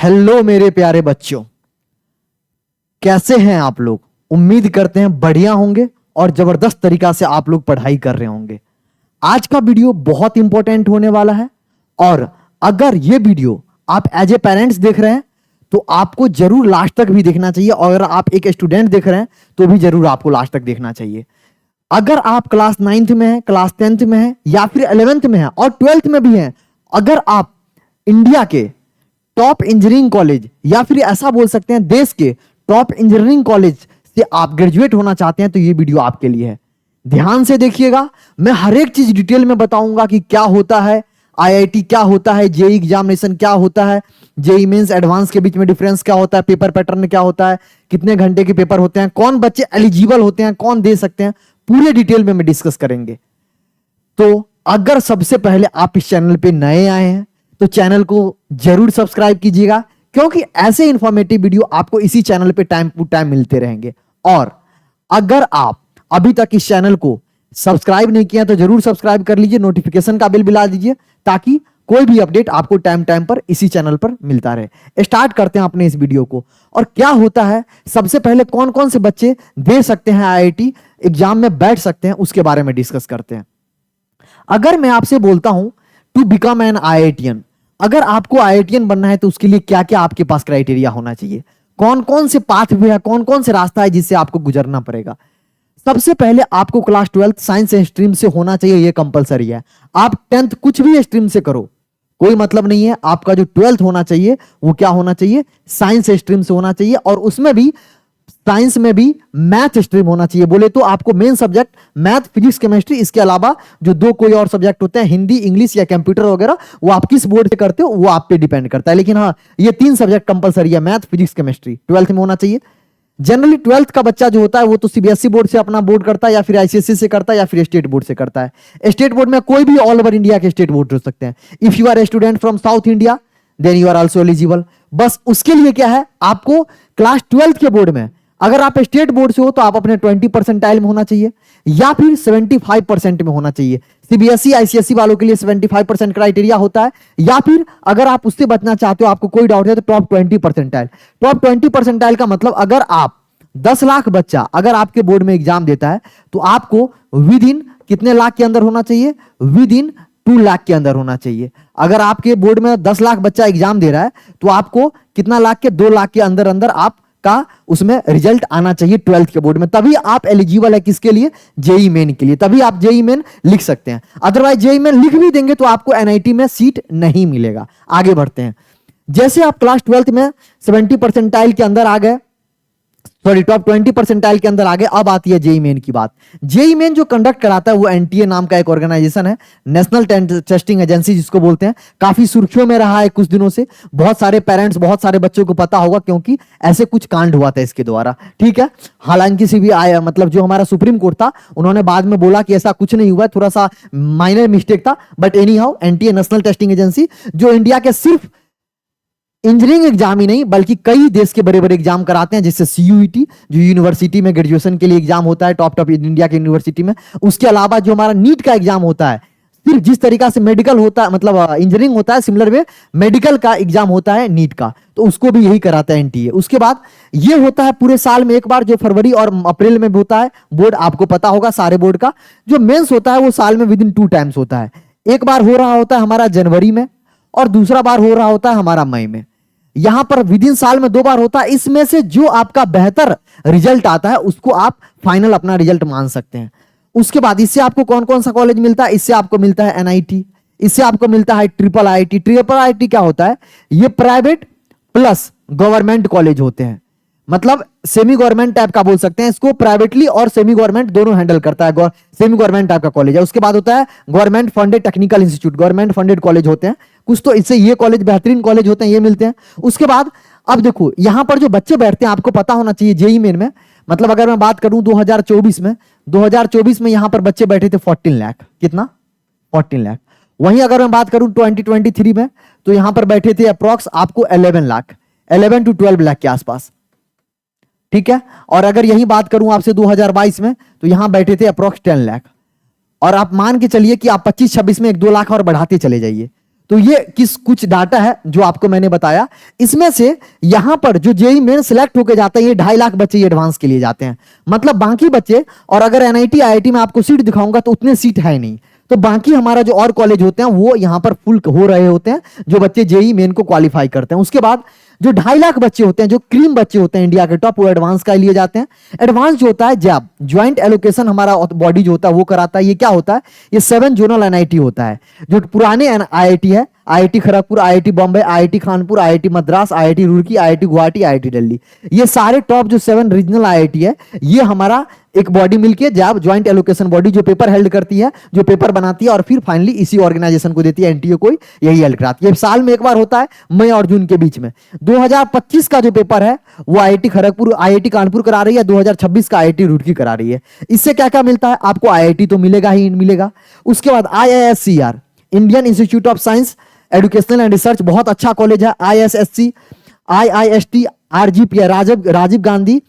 Hello मेरे प्यारे बच्चों, कैसे हैं आप लोग। उम्मीद करते हैं बढ़िया होंगे और जबरदस्त तरीका से आप लोग पढ़ाई कर रहे होंगे। आज का वीडियो बहुत इंपॉर्टेंट होने वाला है और अगर यह वीडियो आप एज ए पेरेंट्स देख रहे हैं तो आपको जरूर लास्ट तक भी देखना चाहिए और अगर आप एक स्टूडेंट देख रहे हैं तो भी जरूर आपको लास्ट तक देखना चाहिए। अगर आप क्लास 9th में हैं, क्लास 10th में हैं या फिर 11th में हैं और 12th में भी हैं, अगर आप इंडिया के टॉप इंजीनियरिंग कॉलेज या फिर ऐसा बोल सकते हैं देश के टॉप इंजीनियरिंग कॉलेज से आप ग्रेजुएट होना चाहते हैं तो ये वीडियो आपके लिए है। ध्यान से देखिएगा, मैं हर एक चीज डिटेल में बताऊंगा कि क्या होता है आईआईटी, क्या होता है जेई एग्जामिनेशन, क्या होता है जेई मेंस एडवांस के बीच में डिफरेंस क्या होता है, पेपर पैटर्न क्या होता है, कितने घंटे के पेपर होते हैं, कौन बच्चे एलिजिबल होते हैं, कौन दे सकते हैं, पूरे डिटेल में डिस्कस करेंगे। तो अगर सबसे पहले आप इस चैनल पे नए आए हैं तो चैनल को जरूर सब्सक्राइब कीजिएगा क्योंकि ऐसे इंफॉर्मेटिव वीडियो आपको इसी चैनल पे टाइम टू टाइम मिलते रहेंगे। और अगर आप अभी तक इस चैनल को सब्सक्राइब नहीं किया तो जरूर सब्सक्राइब कर लीजिए, नोटिफिकेशन का बिल बिला दीजिए ताकि कोई भी अपडेट आपको टाइम टाइम पर इसी चैनल पर मिलता रहे। स्टार्ट करते हैं अपने इस वीडियो को। और क्या होता है, सबसे पहले कौन कौन से बच्चे दे सकते हैं आईआईटी एग्जाम में बैठ सकते हैं उसके बारे में डिस्कस करते हैं। अगर मैं आपसे बोलता हूं टू बिकम एन आईआईटीएन, अगर आपको आईआईटीएन बनना है तो उसके लिए क्या क्या आपके पास क्राइटेरिया होना चाहिए, कौन कौन से पाथ वे है, कौन कौन से रास्ता है जिससे आपको गुजरना पड़ेगा। सबसे पहले आपको क्लास 12th साइंस स्ट्रीम से होना चाहिए, यह कंपलसरी है। आप 10th कुछ भी स्ट्रीम से करो कोई मतलब नहीं है, आपका जो 12th होना चाहिए वो क्या होना चाहिए, साइंस स्ट्रीम से होना चाहिए और उसमें भी साइंस में भी मैथ स्ट्रीम होना चाहिए। बोले तो आपको main subject math, physics, chemistry, इसके अलावा जो दो कोई और सब्जेक्ट होते हैं हिंदी, इंग्लिश या कंप्यूटर वगैरह, वो आप किस बोर्ड से करते हो वो आप पे डिपेंड करता है। लेकिन हाँ, ये 3 सब्जेक्ट कंपलसरी है, मैथ, फिजिक्स, केमिस्ट्री 12th में होना चाहिए। जनरली 12th का बच्चा जो होता है वो तो सीबीएसई बोर्ड से अपना बोर्ड करता है या फिर आईसीएसई से करता है या फिर स्टेट बोर्ड से करता है। स्टेट बोर्ड में कोई भी ऑल ओवर इंडिया के स्टेट बोर्ड हो सकते हैं। If you are a student from South India then you are also eligible. बस उसके लिए क्या है, आपको क्लास 12th के बोर्ड में अगर आप स्टेट बोर्ड से हो तो आप अपने 20% में होना चाहिए या फिर 75% में होना चाहिए। सीबीएसई आईसीएसई वालों के लिए 75% क्राइटेरिया होता है, या फिर अगर आप उससे बचना चाहते हो, आपको कोई डाउट है तो टॉप 20%। टॉप 20% का मतलब अगर आप 10 लाख बच्चा अगर आपके बोर्ड में एग्जाम देता है तो आपको विद इन कितने लाख के अंदर होना चाहिए, विद इन 2 लाख के अंदर होना चाहिए। अगर आपके बोर्ड में 10 लाख बच्चा एग्जाम दे रहा है तो आपको कितना लाख के, 2 लाख के अंदर अंदर आप का उसमें रिजल्ट आना चाहिए 12th के बोर्ड में, तभी आप एलिजिबल है किसके लिए, जेई मेन के लिए, तभी आप जेई मेन लिख सकते हैं। अदरवाइज जेई मेन लिख भी देंगे तो आपको एनआईटी में सीट नहीं मिलेगा। आगे बढ़ते हैं। जैसे आप क्लास 12th में 70% के अंदर आ गए, सॉरी टॉप 20% के अंदर आ गए, अब आती है जेई मेन की बात। जेई मेन जो कंडक्ट कराता है वो एनटीए नाम का एक ऑर्गेनाइजेशन है, नेशनल टेस्टिंग एजेंसी जिसको बोलते हैं। काफी सुर्खियों में रहा है कुछ दिनों से, बहुत सारे पेरेंट्स, बहुत सारे बच्चों को पता होगा क्योंकि ऐसे कुछ कांड हुआ था इसके द्वारा, ठीक है। हालांकि मतलब जो हमारा सुप्रीम कोर्ट था उन्होंने बाद में बोला कि ऐसा कुछ नहीं हुआ, थोड़ा सा माइनर मिस्टेक था, but any how NTA national testing agency जो इंडिया के सिर्फ इंजीनियरिंग एग्जाम ही नहीं बल्कि कई देश के बड़े बड़े एग्जाम कराते हैं, जैसे सीयूईटी जो यूनिवर्सिटी में ग्रेजुएशन के लिए एग्जाम होता है टॉप इंडिया के यूनिवर्सिटी में। उसके अलावा जो हमारा नीट का एग्जाम होता है, सिर्फ जिस तरीका से मेडिकल होता है, मतलब इंजीनियरिंग होता है, सिमिलर वे मेडिकल का एग्जाम होता है नीट का, तो उसको भी यही कराता है एनटीए। उसके बाद ये होता है पूरे साल में एक बार, जो फरवरी और अप्रैल में होता है बोर्ड, आपको पता होगा सारे बोर्ड का। जो मेंस होता है वो साल में विद इन 2 टाइम्स होता है, एक बार हो रहा होता है हमारा जनवरी में और दूसरा बार हो रहा होता है हमारा मई में। यहां पर विद इन साल में 2 बार होता है। इसमें से जो आपका बेहतर रिजल्ट आता है उसको आप फाइनल अपना रिजल्ट मान सकते हैं। उसके बाद इससे आपको कौन कौन सा कॉलेज मिलता है, इससे आपको मिलता है एनआईटी, इससे आपको मिलता है ट्रिपल आईटी। ट्रिपल आईटी क्या होता है, ये प्राइवेट प्लस गवर्नमेंट कॉलेज होते हैं, मतलब सेमी गवर्नमेंट टाइप का बोल सकते हैं इसको, प्राइवेटली और सेमी गवर्नमेंट दोनों हैंडल करता है, सेमी गवर्नमेंट टाइप का कॉलेज है। उसके बाद होता है government funded technical institute, government funded college होते हैं कुछ, तो इससे ये कॉलेज बेहतरीन कॉलेज होते हैं, ये मिलते हैं। उसके बाद अब देखो यहां पर जो बच्चे बैठते हैं आपको पता होना चाहिए जेई मेन में, मतलब अगर मैं बात करूं 2024 में यहां पर बच्चे बैठे थे 14 लाख, कितना 14 लाख। वहीं अगर मैं बात करूं 2023 में तो यहां पर बैठे थे अप्रॉक्स आपको 11 लाख, 11 to 12 लाख के आसपास, ठीक है। और अगर यही बात करूं आपसे 2022 में तो यहां बैठे थे अप्रॉक्स 10 लाख, और आप मान के चलिए कि आप 25-26 में 1-2 लाख और बढ़ाते चले जाइए तो ये कुछ डाटा है जो आपको मैंने बताया। इसमें से यहां पर जो जेई मेन सिलेक्ट होकर जाता है, ये 2.5 लाख बच्चे ये एडवांस के लिए जाते हैं। मतलब बाकी बच्चे, और अगर एनआईटी आईआईटी में आपको सीट दिखाऊंगा तो उतने सीट है नहीं, तो बाकी हमारा जो और कॉलेज होते हैं वो यहां पर फुल हो रहे होते हैं, जो बच्चे जेई मेन को क्वालिफाई करते हैं। उसके बाद जो 2.5 लाख बच्चे होते हैं, जो क्रीम बच्चे होते हैं इंडिया के टॉप, वो एडवांस का लिए जाते हैं। एडवांस जो होता है जैब ज्वाइंट एलोकेशन हमारा बॉडी जो होता है वो कराता है। ये क्या होता है? ये 7 जोनल एनआईटी होता है। जो पुराने आईआईटी है, IIT Kharagpur, IIT Bombay, IIT Kanpur, IIT Madras, IIT Roorkee, IIT Guwahati, IIT Delhi, ये सारे टॉप जो 7 रीजनल आईआईटी है, ये हमारा एक बॉडी मिलके जैब ज्वाइंट एलोकेशन बॉडी जो पेपर हेल्ड करती है, जो पेपर बनाती है और फिर फाइनली इसी ऑर्गेनाइजेशन को देती है, एनटीए को यही हेल्ड कराती है। साल में एक बार होता है, मई और जून के बीच में। 2025 का जो पेपर है वो आईआईटी खड़गपुर, आईआईटी कानपुर करा रही है, 2026 का आईआईटी रुड़की करा रही है। इससे क्या क्या मिलता है आपको? आईआईटी तो मिलेगा ही मिलेगा। उसके बाद IISCR, Indian Institute of Science Educational and Research, बहुत अच्छा कॉलेज है। ISSC, IIST, RGP, Rajiv Gandhi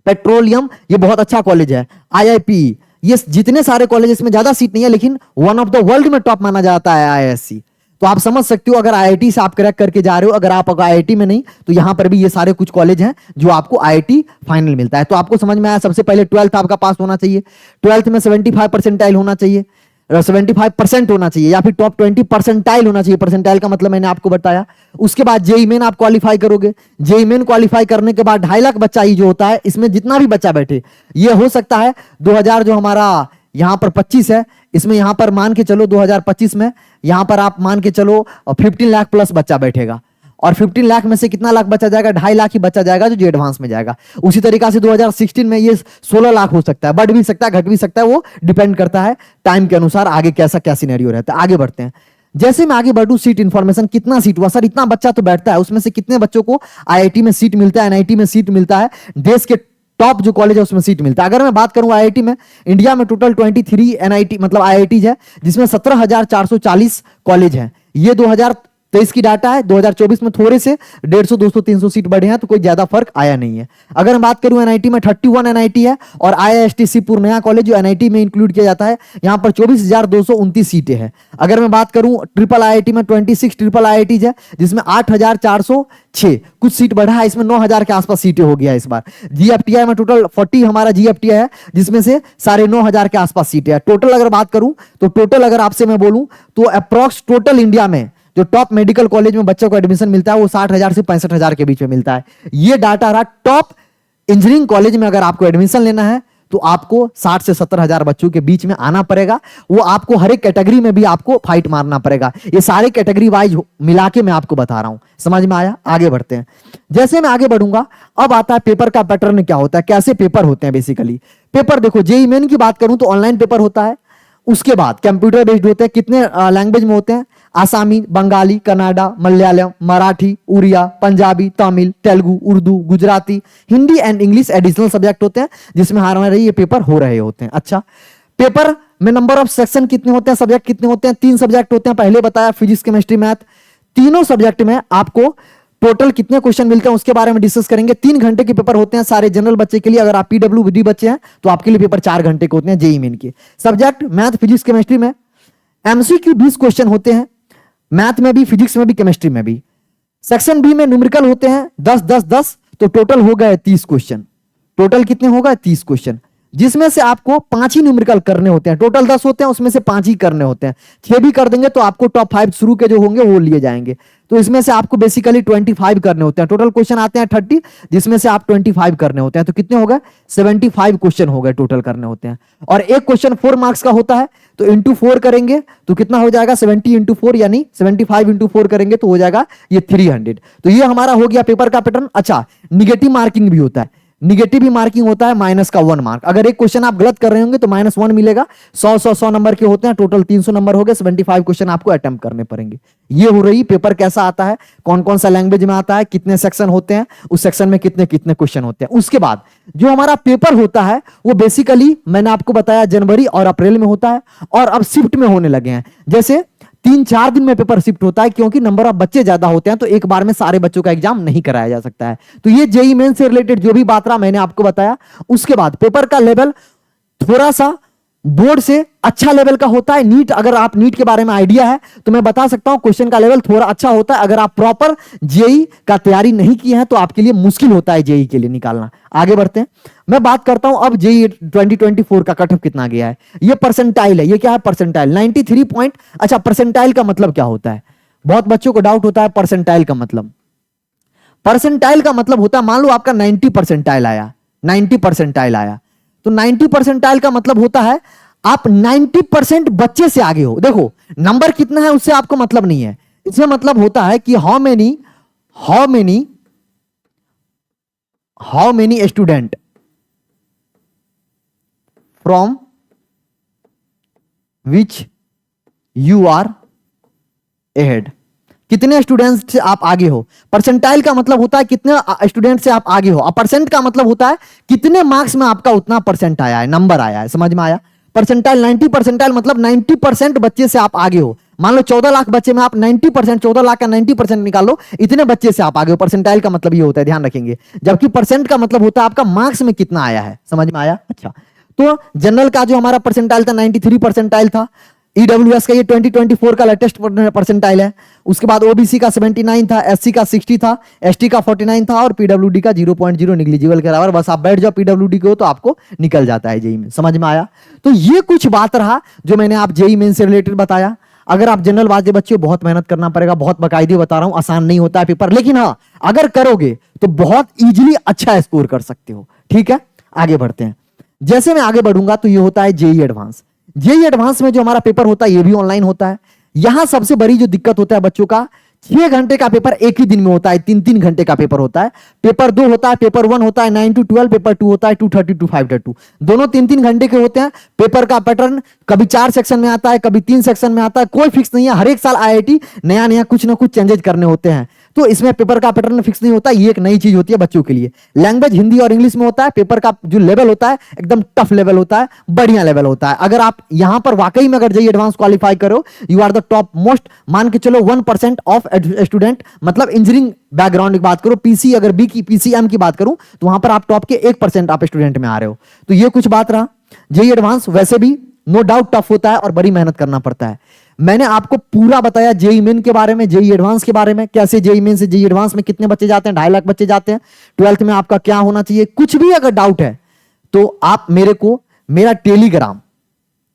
petroleum, ये बहुत अच्छा कॉलेज है। आईआईपी, ये जितने सारे कॉलेज, इसमें ज्यादा सीट नहीं है लेकिन वन ऑफ द वर्ल्ड में टॉप माना जाता है आईआईएससी। तो आप समझ सकते हो, अगर आईआईटी से आप क्रैक करके जा रहे हो, अगर आप आईआईटी में नहीं, तो यहां पर भी ये सारे कुछ कॉलेज हैं जो आपको आईआईटी फाइनल मिलता है। तो आपको समझ में आया, सबसे पहले 12th आपका पास होना चाहिए, 12th में 75 परसेंटाइल होना चाहिए, 75% होना चाहिए, या फिर टॉप 20 परसेंटाइल होना चाहिए। परसेंटाइल का मतलब मैंने आपको बताया। उसके बाद जेई मेन आप क्वालिफाई करोगे। जेई मेन क्वालिफाई करने के बाद 2.5 लाख बच्चा ही जो होता है, इसमें जितना भी बच्चा बैठे, ये हो सकता है 2000 जो हमारा यहां पर 25 है, इसमें यहां पर मान के चलो 2025 में यहां पर आप मान के चलो 15 लाख प्लस बच्चा बैठेगा, और 15 लाख में से कितना लाख बचा जाएगा? 2.5 लाख ही बचा जाएगा जो एडवांस में जाएगा। उसी तरीका से 2016 में ये 16 लाख हो सकता है, बढ़ भी सकता है, घट भी सकता है, वो डिपेंड करता है टाइम के अनुसार आगे कैसा क्या सिनेरियो रहता है। आगे बढ़ते हैं। जैसे मैं आगे बढ़ूं, सीट इंफॉर्मेशन, कितना सीट हुआ सर? इतना बच्चा तो बैठता है, उसमें से कितने बच्चों को आईआईटी में सीट मिलता है, एनआईटी में सीट मिलता है, देश के टॉप जो कॉलेज है उसमें सीट मिलता है। अगर मैं बात करूं आईआईटी में, इंडिया में टोटल 23 एनआईटी मतलब आईआईटीज है, जिसमें 17,440 कॉलेज हैं। ये 2023 की डाटा है। 2024 में थोड़े से 150, 200, 300 सीट बढ़े हैं, तो कोई ज्यादा फर्क आया नहीं है। अगर मैं बात करूं एनआईटी में, 31 एनआईटी है, और आईआईएसटी शिवपुर नया कॉलेज जो एनआईटी में इंक्लूड किया जाता है, यहां पर 24,229 सीटें हैं। अगर मैं बात करूं ट्रिपल आईआईटी में, 26 ट्रिपल आईआईटीज है, जिसमें 8,406, कुछ सीट बढ़ा है, इसमें 9,000 के आसपास सीटें हो गया इस बार। जीएफटीआई में टोटल 40 हमारा जीएफटीआई है, जिसमें से 9,500 के आसपास सीटें है। टोटल अगर बात करूं तो टोटल अगर आपसे मैं बोलूं तो अप्रॉक्स टोटल इंडिया में जो टॉप मेडिकल कॉलेज में बच्चों को एडमिशन मिलता है वो 60,000 से 65,000 के बीच में मिलता है। ये डाटा रहा टॉप इंजीनियरिंग कॉलेज में। अगर आपको एडमिशन लेना है तो आपको 60 से 70,000 बच्चों के बीच में आना पड़ेगा। वो आपको हर एक कैटेगरी में भी आपको फाइट मारना पड़ेगा। ये सारे कैटेगरी वाइज मिला के मैं आपको बता रहा हूं। समझ में आया? आगे बढ़ते हैं। जैसे मैं आगे बढ़ूंगा, अब आता है पेपर का पैटर्न क्या होता है, कैसे पेपर होते हैं। बेसिकली पेपर देखो, जेईई मेन की बात करूं तो ऑनलाइन पेपर होता है। उसके बाद कंप्यूटर बेस्ड होते हैं। कितने लैंग्वेज में होते हैं? Assamese, Bengali, Kannada, Malayalam, Marathi, Oriya, Punjabi, Tamil, Telugu, Urdu, Gujarati, Hindi and English additional subject होते हैं, जिसमें हमारे ये पेपर हो रहे होते हैं। अच्छा, पेपर में नंबर ऑफ सेक्शन कितने होते हैं, सब्जेक्ट कितने होते हैं? 3 सब्जेक्ट होते हैं। पहले बताया फिजिक्स, केमिस्ट्री, मैथ। तीनों सब्जेक्ट में आपको टोटल कितने क्वेश्चन मिलते हैं उसके बारे में डिस्कस करेंगे। 3 घंटे के पेपर होते हैं सारे जनरल बच्चे के लिए। अगर आप पीडब्ल्यूडी बच्चे हैं तो आपके लिए पेपर 4 घंटे के होते हैं जेईई मेन के। सब्जेक्ट मैथ, फिजिक्स, केमिस्ट्री में एमसीक्यू 20 क्वेश्चन होते हैं, मैथ में भी, फिजिक्स में भी, केमिस्ट्री में भी। सेक्शन बी में न्यूमेरिकल होते हैं 10 10 10, तो टोटल हो गए 30 क्वेश्चन। टोटल कितने हो गए? 30 क्वेश्चन, जिसमें से आपको 5 ही न्यूमेरिकल करने होते हैं। टोटल 10 होते हैं, उसमें से 5 ही करने होते हैं। 6 भी कर देंगे तो आपको टॉप 5 शुरू के जो होंगे वो लिए जाएंगे। तो इसमें से आपको बेसिकली 25 करने होते हैं। टोटल क्वेश्चन आते हैं 30, जिसमें से आप 25 करने होते हैं। तो कितने हो गए? 75 क्वेश्चन हो गए टोटल करने होते हैं। और एक क्वेश्चन 4 मार्क्स का होता है, तो इंटू 4 करेंगे तो कितना हो जाएगा? 70 इंटू 4, यानी 75 इंटू 4 करेंगे तो हो जाएगा ये 300। तो ये हमारा हो गया पेपर का पैटर्न। अच्छा, निगेटिव मार्किंग भी होता है। निगेटिव भी मार्किंग होता है, माइनस का 1 मार्क। अगर एक क्वेश्चन आप गलत कर रहे होंगे तो -1 मिलेगा। 100 नंबर के होते हैं, टोटल 300 नंबर हो गए। 75 क्वेश्चन आपको अटेम्प्ट करने पड़ेंगे। ये हो रही पेपर कैसा आता है, कौन कौन सा लैंग्वेज में आता है, कितने सेक्शन होते हैं, उस सेक्शन में कितने कितने क्वेश्चन होते हैं। उसके बाद जो हमारा पेपर होता है वो बेसिकली मैंने आपको बताया जनवरी और अप्रैल में होता है, और अब शिफ्ट में होने लगे हैं। जैसे 3-4 दिन में पेपर शिफ्ट होता है, क्योंकि नंबर ऑफ बच्चे ज्यादा होते हैं, तो एक बार में सारे बच्चों का एग्जाम नहीं कराया जा सकता है। तो ये जेईई मेन से रिलेटेड जो भी बात रहा मैंने आपको बताया। उसके बाद पेपर का लेवल थोड़ा सा बोर्ड से अच्छा लेवल का होता है। नीट, अगर आप नीट के बारे में आइडिया है तो मैं बता सकता हूं क्वेश्चन का लेवल थोड़ा अच्छा होता है। अगर आप प्रॉपर जेई का तैयारी नहीं किए हैं तो आपके लिए मुश्किल होता है जेई के लिए निकालना। आगे बढ़ते हैं, मैं बात करता हूं अब जेई 2024 का कट ऑफ कितना गया है। ये परसेंटाइल है, ये क्या है परसेंटाइल 93 पॉइंट। अच्छा, परसेंटाइल का मतलब क्या होता है, बहुत बच्चों को डाउट होता है परसेंटाइल का मतलब। परसेंटाइल का मतलब होता है, मान लो आपका 90 परसेंटाइल आया, 90 परसेंटाइल आया, तो 90 परसेंटाइल का मतलब होता है आप 90% बच्चे से आगे हो। देखो नंबर कितना है उससे आपको मतलब नहीं है, इससे मतलब होता है कि how many student from which you are ahead, कितने स्टूडेंट से आप आगे हो। परसेंटाइल का मतलब होता है कितने स्टूडेंट से आप आगे हो, और परसेंट का मतलब होता है कितने मार्क्स में आपका उतना परसेंट आया है, नंबर आया है। समझ में आया। परसेंटाइल 90 परसेंटाइल मतलब 90% बच्चे से आप आगे हो। मान लो 14 लाख बच्चे में आप 90%, 14 लाख का 90% निकालो, इतने बच्चे से आप आगे हो। परसेंटाइल का मतलब ये होता है, ध्यान रखेंगे। जबकि परसेंट का मतलब होता है आपका मार्क्स में कितना आया है। समझ में आया। अच्छा, तो जनरल का जो हमारा परसेंटाइल था 93 परसेंटाइल था। ईडब्ल्यूएस का ये 2024 का लेटेस्ट परसेंटाइल है। उसके बाद ओबीसी का 79 था, एससी का 60 था, एसटी का 49 था, और पीडब्ल्यूडी का 0.0 निग्लिजिबल के बराबर। बस आप बैठ जाओ पीडब्ल्यूडी को तो आपको निकल जाता है जेई में। समझ में आया। तो ये कुछ बात रहा जो मैंने आप जेई मेन से रिलेटेड बताया। अगर आप जनरल वाले बच्चे, बहुत मेहनत करना पड़ेगा, बहुत बाकायदे बता रहा हूं, आसान नहीं होता है पेपर, लेकिन हाँ अगर करोगे तो बहुत इजीली अच्छा स्कोर कर सकते हो। ठीक है, आगे बढ़ते हैं। जैसे मैं आगे बढ़ूंगा तो ये होता है जेई एडवांस। जेई एडवांस में जो हमारा पेपर होता है ये भी ऑनलाइन होता है। यहां सबसे बड़ी जो दिक्कत होता है बच्चों का, 6 घंटे का पेपर एक ही दिन में होता है, 3-3 घंटे का पेपर होता है। पेपर 2 होता है, पेपर 1 होता है 9 to 12, पेपर 2 होता है 2:30 to 5:30। दोनों 3-3 घंटे के होते हैं। पेपर का पैटर्न कभी 4 सेक्शन में आता है, कभी 3 सेक्शन में आता है, कोई फिक्स नहीं है। हर एक साल आईआईटी नया नया कुछ ना कुछ चेंजेस करने होते हैं, तो इसमें पेपर का पैटर्न फिक्स नहीं होता। ये एक नई चीज होती है बच्चों के लिए। लैंग्वेज हिंदी और इंग्लिश में होता है। पेपर का जो लेवल होता है एकदम टफ लेवल होता है, बढ़िया लेवल होता है। अगर आप यहां पर वाकई में अगर जेईई एडवांस क्वालिफाई करो, you are the top most, मान के चलो 1% ऑफ स्टूडेंट, मतलब इंजीनियरिंग बैकग्राउंड की बात करो, पीसी अगर बी की पीसीएम की बात करूं तो वहां पर आप टॉप के 1% आप स्टूडेंट में आ रहे हो। तो ये कुछ बात रहा। जेईई एडवांस वैसे भी नो डाउट टफ होता है और बड़ी मेहनत करना पड़ता है। मैंने आपको पूरा बताया जेईई मेन के बारे में, जेईई एडवांस के बारे में, कैसे जेईई मेन से जेईई एडवांस में कितने बच्चे जाते हैं, 2.5 लाख बच्चे जाते हैं। 12th में आपका क्या होना चाहिए, कुछ भी अगर डाउट है तो आप मेरे को मेरा टेलीग्राम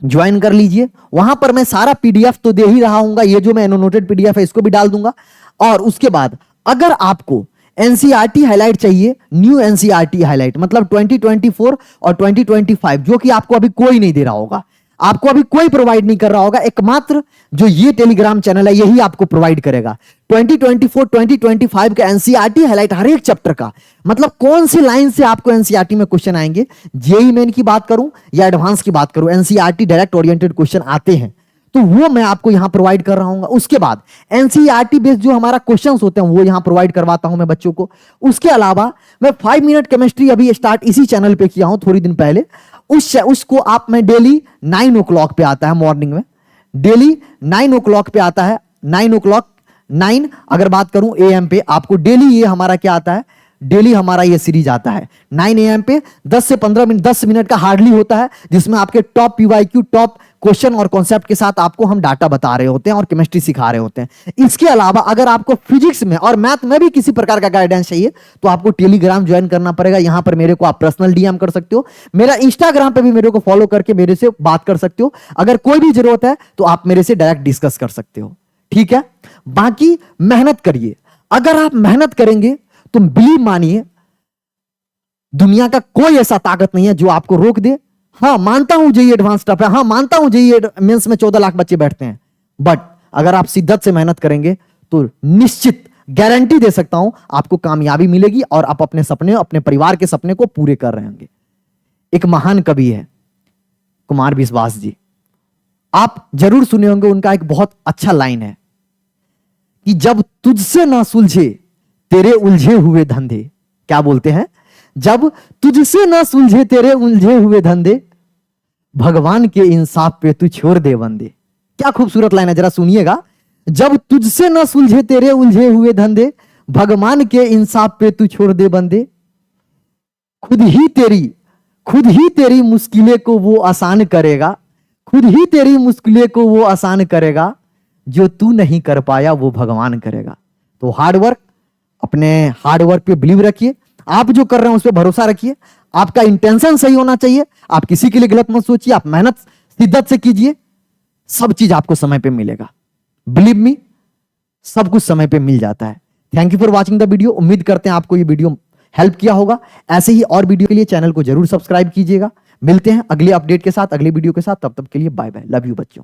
ज्वाइन कर लीजिए। वहां पर मैं सारा पीडीएफ तो दे ही रहा हूंगा, ये जो मैं एनोटेड पीडीएफ है इसको भी डाल दूंगा। और उसके बाद अगर आपको एनसीईआरटी हाईलाइट चाहिए, न्यू एनसीईआरटी हाईलाइट मतलब 2024 और 2025, जो कि आपको अभी कोई नहीं दे रहा होगा, आपको अभी कोई प्रोवाइड नहीं कर रहा होगा, एकमात्र जो ये टेलीग्राम चैनल है यही आपको प्रोवाइड करेगा। 2024 2025 का एनसीईआरटी हाईलाइट हर एक चैप्टर का, मतलब कौन सी लाइन से आपको एनसीईआरटी में क्वेश्चन आएंगे, जेईई मेन की बात करूं या एडवांस की बात करूं, एनसीईआरटी डायरेक्ट ओरिएंटेड क्वेश्चन आते हैं तो वो मैं आपको यहां प्रोवाइड कर रहा हूं। उसके बाद एनसीईआरटी बेस्ड जो हमारा क्वेश्चंस होते हैं वो यहां प्रोवाइड करवाता हूं मैं बच्चों को। उसके अलावा मैं 5 मिनट केमिस्ट्री अभी स्टार्ट इसी चैनल पे किया हूं थोड़ी दिन पहले, उसको आप मैं डेली 9 o'clock पे आता है मॉर्निंग में, डेली 9 o'clock पे आता है। 9 o'clock 9 अगर बात करूं एएम पे, आपको डेली ये हमारा क्या आता है, डेली हमारा ये सीरीज आता है 9 AM पे। 10 से 15 मिनट, 10 मिनट का हार्डली होता है, जिसमें आपके टॉप पीवाईक्यू, टॉप क्वेश्चन और कॉन्सेप्ट के साथ आपको हम डाटा बता रहे होते हैं और केमिस्ट्री सिखा रहे होते हैं। इसके अलावा अगर आपको फिजिक्स में और मैथ में भी किसी प्रकार का गाइडेंस चाहिए तो आपको टेलीग्राम ज्वाइन करना पड़ेगा। यहां पर मेरे को आप पर्सनल डीएम कर सकते हो, मेरा इंस्टाग्राम पे भी मेरे को फॉलो करके मेरे से बात कर सकते हो। अगर कोई भी जरूरत है तो आप मेरे से डायरेक्ट डिस्कस कर सकते हो। ठीक है, बाकी मेहनत करिए। अगर आप मेहनत करेंगे तो बिलीव मानिए, दुनिया का कोई ऐसा ताकत नहीं है जो आपको रोक दे। हाँ मानता हूं जेईई एडवांस टफ है, हाँ मानता हूं जेईई मेंस में 14 लाख बच्चे बैठते हैं, बट अगर आप शिद्दत से मेहनत करेंगे तो निश्चित गारंटी दे सकता हूं आपको कामयाबी मिलेगी और आप अपने सपने, अपने परिवार के सपने को पूरे कर रहे होंगे। एक महान कवि है कुमार विश्वास जी, आप जरूर सुने होंगे, उनका एक बहुत अच्छा लाइन है कि जब तुझसे ना सुलझे तेरे उलझे हुए धंधे। क्या बोलते हैं, जब तुझसे ना सुलझे तेरे उलझे हुए धंधे, भगवान के इंसाफ पे तू छोड़ दे बंदे। क्या खूबसूरत लाइन है, जरा सुनिएगा। जब तुझसे ना सुलझे तेरे उलझे हुए धंधे, भगवान के इंसाफ पे तू छोड़ दे बंदे, खुद खुद ही तेरी मुश्किलें को वो आसान करेगा, खुद ही तेरी मुश्किलें को वो आसान करेगा, जो तू नहीं कर पाया वो भगवान करेगा। तो हार्ड वर्क, अपने हार्ड वर्क पे बिलीव रखिए, आप जो कर रहे हैं उस पर भरोसा रखिए, आपका इंटेंशन सही होना चाहिए, आप किसी के लिए गलत मत सोचिए, आप मेहनत शिद्दत से कीजिए, सब चीज आपको समय पे मिलेगा। बिलीव मी, सब कुछ समय पे मिल जाता है। Thank you for watching the video. उम्मीद करते हैं आपको ये वीडियो हेल्प किया होगा। ऐसे ही और वीडियो के लिए चैनल को जरूर सब्सक्राइब कीजिएगा। मिलते हैं अगले अपडेट के साथ, अगले वीडियो के साथ। तब तक के लिए बाय बाय, लव यू बच्चों।